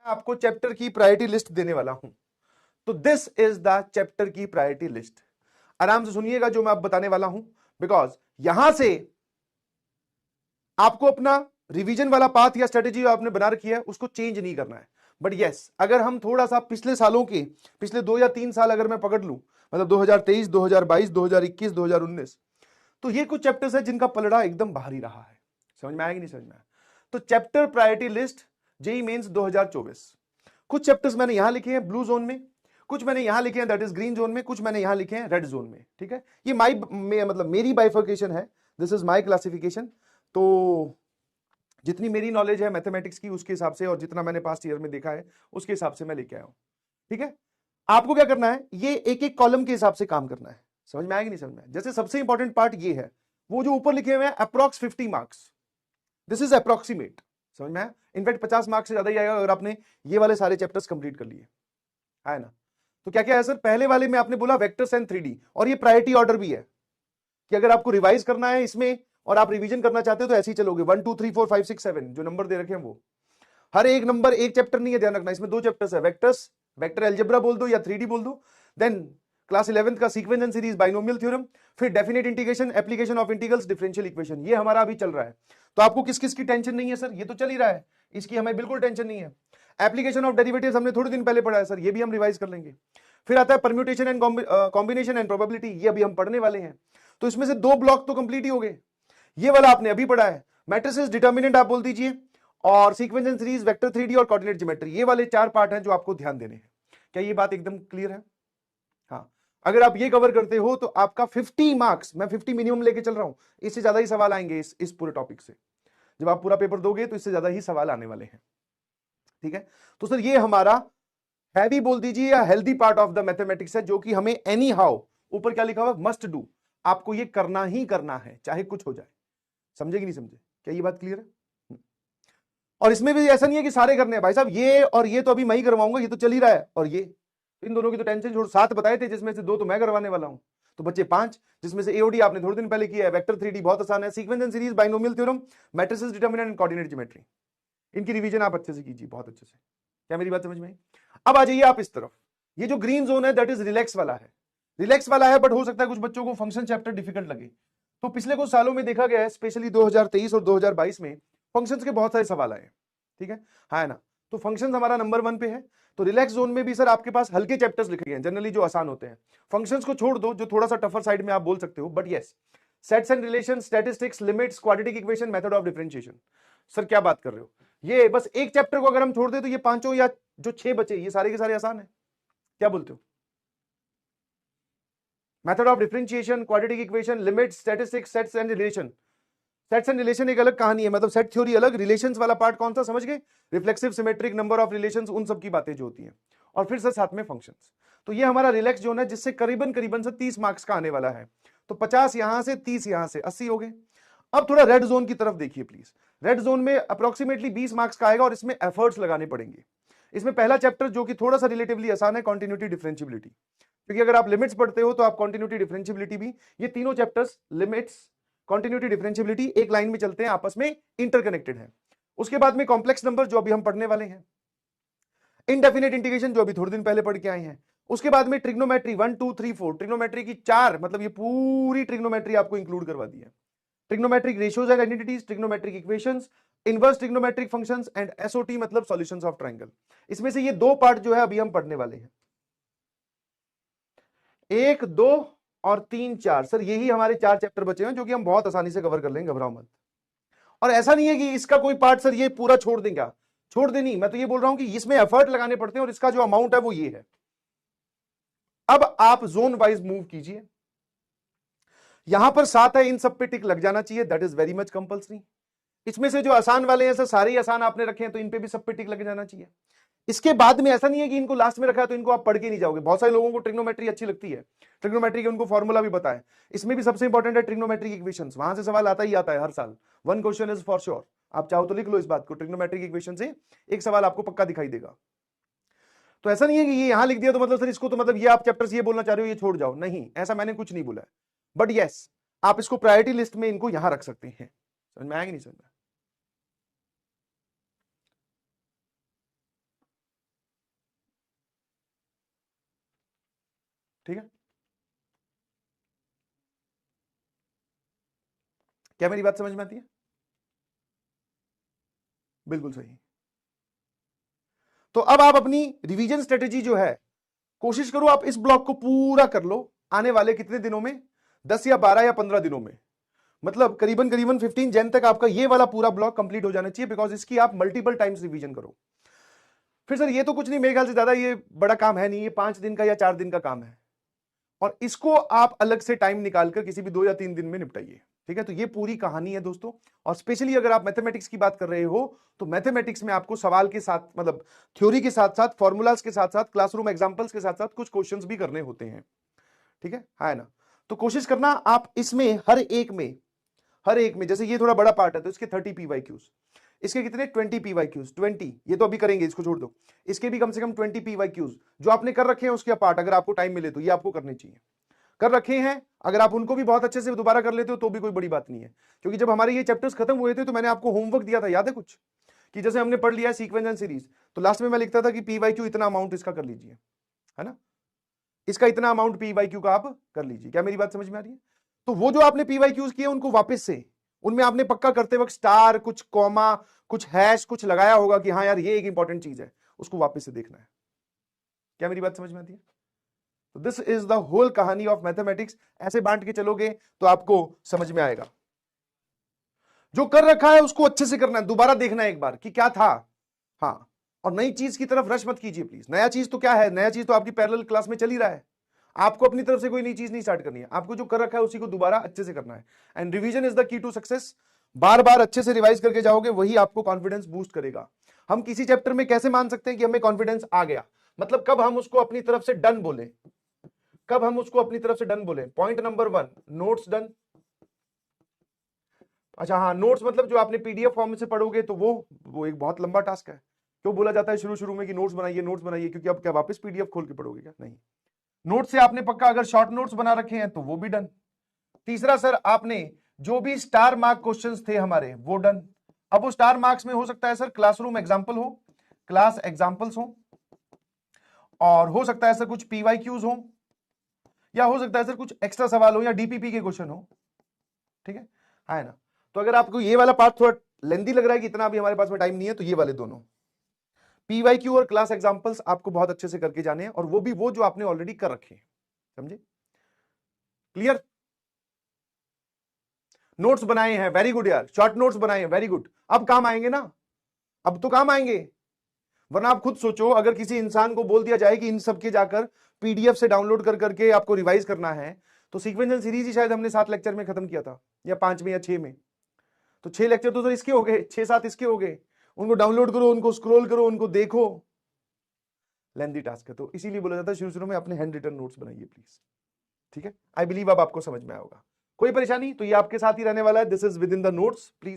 आपको चैप्टर की priority list देने वाला हूं। तो दिस इज द चैप्टर की प्रायोरिटी लिस्ट। आराम से सुनिएगा जो मैं आप बताने वाला हूं, बिकॉज यहां से आपको अपना रिवीजन वाला पाथ या स्ट्रेटेजी आपने बना रखी है उसको चेंज नहीं करना है। बट यस, अगर हम थोड़ा सा पिछले सालों के पिछले 2 या 3 साल अगर मैं पकड़ लूं, मतलब 2023, 2022, 2021, 2019, तो ये कुछ चैप्टर्स है जिनका पलड़ा एकदम बाहर ही रहा है। समझ में आया कि नहीं समझ में आया? तो chapter priority list JEE mains 2024, कुछ चैप्टर्स मैंने यहां लिखे हैं ब्लू जोन में, कुछ मैंने यहां लिखे हैं दैट इज ग्रीन जोन में, कुछ मैंने यहां लिखे हैं रेड जोन में। ठीक है, ये मतलब मेरी बाइफर्केशन है, दिस इज माई क्लासिफिकेशन। तो जितनी मेरी नॉलेज है मैथमेटिक्स की उसके हिसाब से और जितना मैंने पास्ट ईयर में देखा है उसके हिसाब से मैं लेके आया हूं। ठीक है, आपको क्या करना है, ये एक एक कॉलम के हिसाब से काम करना है। समझ में आएगी नहीं समझ में? जैसे सबसे इंपॉर्टेंट पार्ट ये है, वो जो ऊपर लिखे हुए हैं approx 50 marks, this is approximate. समझ में आया? इनफैक्ट 50 मार्क्स से ज्यादा ही आएगा अगर आपने ये वाले सारे चैप्टर्स कंप्लीट कर लिए, है ना? तो क्या क्या है सर? पहले वाले में आपने बोला वेक्टर्स एंड 3D, और ये प्रायोरिटी ऑर्डर भी है कि अगर आपको रिवाइज करना है इसमें और आप रिवीजन करना चाहते हो तो ऐसे ही चलोगे, 1 2 3 4 5 6 7 जो नंबर दे रखे हैं वो हर एक नंबर एक चैप्टर नहीं है, ध्यान रखना। इसमें 2 चैप्टर्स है, वेक्टर्स, वेक्टर अलजेब्रा बोल दो या 3D बोल दो, देन क्लास 11th का sequence and series binomial theorem, फिर definite integration, application of integrals, differential equation. ये हमारा अभी चल रहा है। तो आपको किस किस की टेंशन नहीं है सर? ये तो चल ही रहा है, इसकी हमें बिल्कुल टेंशन नहीं है। एप्लीकेशन ऑफ डेरिवेटिव्स हमने थोड़े दिन पहले पढ़ा है सर, ये भी हम रिवाइज कर लेंगे। फिर आता है permutation and combination and probability, ये अभी हम पढ़ने वाले हैं। तो इसमें से 2 ब्लॉक तो कंप्लीट ही हो गए। ये वाला आपने अभी पढ़ा है, मैट्रिसेस, डिटर्मिनेंट आप बोल दीजिए, और sequence and series, vector 3D और कोऑर्डिनेट ज्योमेट्री, ये वाले 4 पार्ट हैं जो आपको ध्यान देने हैं। क्या ये बात एकदम क्लियर है? हाँ, अगर आप ये कवर करते हो तो आपका 50 मार्क्स, मैं 50 मिनिमम लेके चल रहा हूं, इससे ज्यादा ही सवाल आएंगे इस पूरे टॉपिक से। जब आप पूरा पेपर दोगे तो इससे ज्यादा ही सवाल आने वाले हैं। ठीक है, तो सर ये हमारा हैवी बोल दीजिए या healthy part of the mathematics है, जो कि हमें एनी हाउ, ऊपर क्या लिखा हुआ, मस्ट डू, आपको ये करना ही करना है चाहे कुछ हो जाए। समझे कि नहीं समझे? क्या ये बात क्लियर है? और इसमें भी ऐसा नहीं है कि सारे करने हैं भाई साहब, ये और ये तो अभी मैं ही करवाऊंगा, ये तो चल ही रहा है, और ये इन दोनों की तो टेंशन छोड़। 7 बताए थे जिसमें से 2 तो मैं करवाने वाला हूं, तो बच्चे 5, जिसमें से एओडी आपने थोड़े दिन पहले किया है, वेक्टर 3D बहुत आसान है, sequence and series, binomial theorem, matrices, determinant and coordinate geometry, इनकी रिवीजन आप अच्छे से कीजिए, बहुत अच्छे से। क्या मेरी बात समझ में आई? अब आ जाइए आप इस तरफ, ये जो ग्रीन जोन है दैट इज रिलैक्स वाला है, रिलैक्स वाला है, बट हो सकता है कुछ बच्चों को फंक्शन चैप्टर डिफिकल्ट लगे। तो पिछले कुछ सालों में देखा गया है, स्पेशली 2023 और 2022 में फंक्शंस के बहुत सारे सवाल आए। ठीक है, हाँ ना? तो फंक्शंस हमारा नंबर 1 पे है। तो रिलैक्स जोन में भी सर आपके पास हल्के चैप्टर्स लिखे गए हैं, जनरली जो आसान होते हैं। फंक्शंस को छोड़ दो जो थोड़ा सा टफर साइड में आप बोल सकते हो, but yes, sets and relations, statistics, limits, quadratic equation, method of differentiation. Sir क्या बात कर रहे हो? ये बस एक चैप्टर को अगर हम छोड़ दे तो ये 5 या जो 6 बचे ये सारे के सारे आसान है। क्या बोलते हो? Method of differentiation, quadratic equation, limits, statistics, sets and relation. Sets and relation एक अलग कहानी है, मतलब सेट थ्योरी अलग, रिलेशंस वाला पार्ट कौन सा समझ गए? Reflexive, symmetric, number of relations, उन सब की बातें जो होती हैं। और फिर सर साथ में फंक्शंस। तो ये हमारा रिलैक्स जोन है, जिससे करीबन करीबन से 30 मार्क्स का आने वाला है। तो 50 यहां से, 30 यहां से, 80 हो गए। अब थोड़ा रेड जोन की तरफ देखिए प्लीज। रेड जोन में अप्रोक्सीमेटली 20 मार्क्स का आएगा और इसमें एफर्ट्स लगाने पड़ेंगे। इसमें पहला चैप्टर जो कि थोड़ा सा रिलेटिवली आसान है, कॉन्टिन्यूटी डिफरेंशियबिलिटी, क्योंकि अगर आप लिमिट्स पढ़ते हो तो आप कॉन्टिन्यूटी डिफरेंशियबिलिटी भी, ये तीनों चैप्टर्स लिमिट्स, कॉन्टिन्यूटी, डिफरेंशियबिलिटी एक लाइन में चलते हैं, आपस में इंटरकनेक्टेड है। उसके बाद में कॉम्प्लेक्स नंबर जो अभी हम पढ़ने वाले हैं, इनडेफिनेट इंटीग्रेशन जो अभी थोड़े दिन पहले पढ़ के आए हैं, उसके बाद में ट्रिग्नोमेट्री 1 2 3 4, ट्रिग्नोमेट्री की 4, मतलब ये पूरी ट्रिग्नोमेट्री आपको इंक्लूड करवा दी है। Trigonometric ratios and identities, trigonometric equations, inverse trigonometric functions and SOT मतलब सॉल्यूशंस ऑफ ट्रायंगल। इसमें से ये 2 पार्ट जो है अभी हम पढ़ने वाले हैं, 1 2 और 3 4। सर यही हमारे 4 चैप्टर बचे हैं जो कि हम बहुत आसानी से कवर कर लेंगे, घबराओ मत। और ऐसा नहीं है कि इसका कोई पार्ट सर ये पूरा छोड़ देंगे, छोड़ दे नहीं, मैं तो ये बोल रहा हूं कि इसमें एफर्ट लगाने पड़ते हैं और इसका जो अमाउंट है वो ये है। अब आप जोन वाइज मूव कीजिए, यहां पर 7 है, इन सब पे टिक लग जाना चाहिए, that is very much compulsory. इसमें से जो आसान वाले हैं सर सारे ही आसान आपने रखे हैं, तो इन पे भी सब पे टिक लग जाना चाहिए। इसके बाद में ऐसा नहीं है कि इनको लास्ट में रखा है तो इनको आप पढ़ के नहीं जाओगे। बहुत सारे लोगों को ट्रिग्नोमेट्री अच्छी लगती है, ट्रिग्नोमेट्री के उनको फॉर्मूला भी पता है। इसमें भी सबसे इंपॉर्टेंट है ट्रिग्नोमेट्रिक इक्वेशंस, वहां से सवाल आता ही आता है हर साल, 1 क्वेश्चन इज फॉर श्योर। आप चाहो तो लिख लो इस बात को, ट्रिग्नोमेट्रिक इक्वेशन से एक सवाल आपको पक्का दिखाई देगा। तो ऐसा नहीं है कि ये यहां लिख दिया तो मतलब सर इसको तो मतलब ये आप चैप्टर्स ये बोलना चाह रहे हो ये छोड़ जाओ, नहीं, ऐसा मैंने कुछ नहीं बोला है। बट यस, आप इसको प्रायोरिटी लिस्ट में इनको यहां रख सकते हैं। समझ में आएगा नहीं समझ में? ठीक है, क्या मेरी बात समझ में आती है? बिल्कुल सही। तो अब आप अपनी रिवीजन स्ट्रेटेजी जो है, कोशिश करो आप इस ब्लॉक को पूरा कर लो आने वाले कितने दिनों में, 10 या 12 या 15 दिनों में। मतलब करीबन करीबन 15 जन तक आपका ये वाला पूरा ब्लॉक कंप्लीट हो जाना चाहिए, बिकॉज इसकी आप मल्टीपल टाइम्स रिवीजन करो। फिर सर ये तो कुछ नहीं, मेरे ख्याल से ज्यादा ये बड़ा काम है नहीं, ये 5 दिन का या 4 दिन का काम है, और इसको आप अलग से टाइम निकालकर किसी भी 2 या 3 दिन में निपटाइए। ठीक है, तो ये पूरी कहानी है दोस्तों। और स्पेशली अगर आप मैथमेटिक्स की बात कर रहे हो, तो मैथमेटिक्स में आपको सवाल के साथ, मतलब थ्योरी के साथ साथ, फॉर्मूलाज के साथ साथ, क्लासरूम एग्जांपल्स के साथ साथ कुछ क्वेश्चंस भी करने होते हैं। ठीक है ना? तो कोशिश करना आप इसमें हर एक में जैसे ये थोड़ा बड़ा पार्ट है तो इसके 30 PYQs, इसके कितने 20 PYQs, 20 ये तो अभी करेंगे, इसको छोड़ दो। इसके भी कम से कम 20 PYQs जो आपने कर रखे हैं उसके पार्ट, अगर आपको टाइम मिले तो ये आपको करने चाहिए। कर रखे हैं, अगर आप उनको भी बहुत अच्छे से दोबारा कर लेते हो तो भी कोई बड़ी बात नहीं है, क्योंकि जब हमारे ये चैप्टर्स खत्म हुए थे तो मैंने आपको होमवर्क दिया था, याद है कुछ, कि जैसे हमने पढ़ लिया सीक्वेंस एंड सीरीज, तो लास्ट में मैं लिखता था कि PYQ इतना अमाउंट इसका कर लीजिए, है ना, इसका इतना अमाउंट PYQ का आप कर लीजिए। क्या मेरी बात समझ में आ रही है? तो वो जो आपने PYQs किए उनको वापस से, उनमें आपने पक्का करते वक्त स्टार, कुछ कॉमा, कुछ हैश, कुछ लगाया होगा कि हाँ यार ये एक इंपॉर्टेंट चीज है, उसको वापस से देखना है। क्या मेरी बात समझ में आती है? तो दिस इज द होल कहानी ऑफ मैथमेटिक्स। ऐसे बांट के चलोगे तो आपको समझ में आएगा। जो कर रखा है उसको अच्छे से करना है, दोबारा देखना है एक बार कि क्या था। हाँ, और नई चीज की तरफ रश मत कीजिए प्लीज। नया चीज तो क्या है, नया चीज तो आपकी पैरेलल क्लास में चल ही रहा है, आपको अपनी तरफ से कोई नई चीज नहीं स्टार्ट करनी है, आपको जो कर रखा है उसी को दोबारा अच्छे से करना है। And revision is the key to success. बार बार अच्छे से रिवाइज करके जाओगे, वही आपको कॉन्फिडेंस बूस्ट करेगा। हम किसी चैप्टर में कैसे मान सकते हैं कि हमें कॉन्फिडेंस आ गया, मतलब कब हम उसको अपनी तरफ से डन बोले, कब हम उसको अपनी तरफ से डन बोले। Point number 1, notes done. अच्छा हाँ, नोट्स मतलब जो आपने PDF फॉर्म से पढ़ोगे तो वो एक बहुत लंबा टास्क है। क्यों बोला जाता है शुरू शुरू में कि नोट्स बनाइए, नोट्स बनाइए, क्योंकि अब क्या वापस PDF खोल के पढ़ोगे क्या? नहीं, नोट से आपने पक्का अगर शॉर्ट नोट्स बना रखे हैं तो वो भी डन। तीसरा सर, आपने जो भी स्टार मार्क क्वेश्चंस थे हमारे वो डन। अब वो स्टार मार्क्स में हो सकता है सर क्लासरूम एग्जाम्पल हो, क्लास एग्जाम्पल्स हो, और हो सकता है सर कुछ PYQs हो, या हो सकता है सर कुछ एक्स्ट्रा सवाल हो, या DPP के क्वेश्चन हो। ठीक है ना? तो अगर आपको ये वाला पार्ट थोड़ा लेंदी लग रहा है कि इतना भी हमारे पास में टाइम नहीं है, तो ये वाले दोनों PYQ और क्लास एग्जाम्पल्स आपको बहुत अच्छे से करके जाने हैं, और वो भी वो जो आपने ऑलरेडी कर रखे हैं। समझे? क्लियर? नोट्स बनाए हैं, वेरी गुड यार, शॉर्ट नोट्स बनाए हैं, वेरी गुड। अब काम आएंगे ना, अब तो काम आएंगे। वरना आप खुद सोचो, अगर किसी इंसान को बोल दिया जाए कि इन सब के जाकर PDF से डाउनलोड कर करके आपको रिवाइज करना है, तो सीक्वेंस एंड सीरीज ही शायद हमने 7 लेक्चर में खत्म किया था, या 5 में या 6 में। तो 6 लेक्चर तो सर इसके हो गए, 6-7 इसके हो गए। उनको डाउनलोड करो, उनको स्क्रॉल करो, उनको देखो, लेंदी टास्क है। तो इसीलिए बोला जाता है शुरू शुरू में अपने हैंड रिटन नोट्स बनाइए प्लीज। ठीक है, आई बिलीव अब आपको समझ में आएगा। कोई परेशानी तो ये आपके साथ ही रहने वाला है, this is with in the notes please.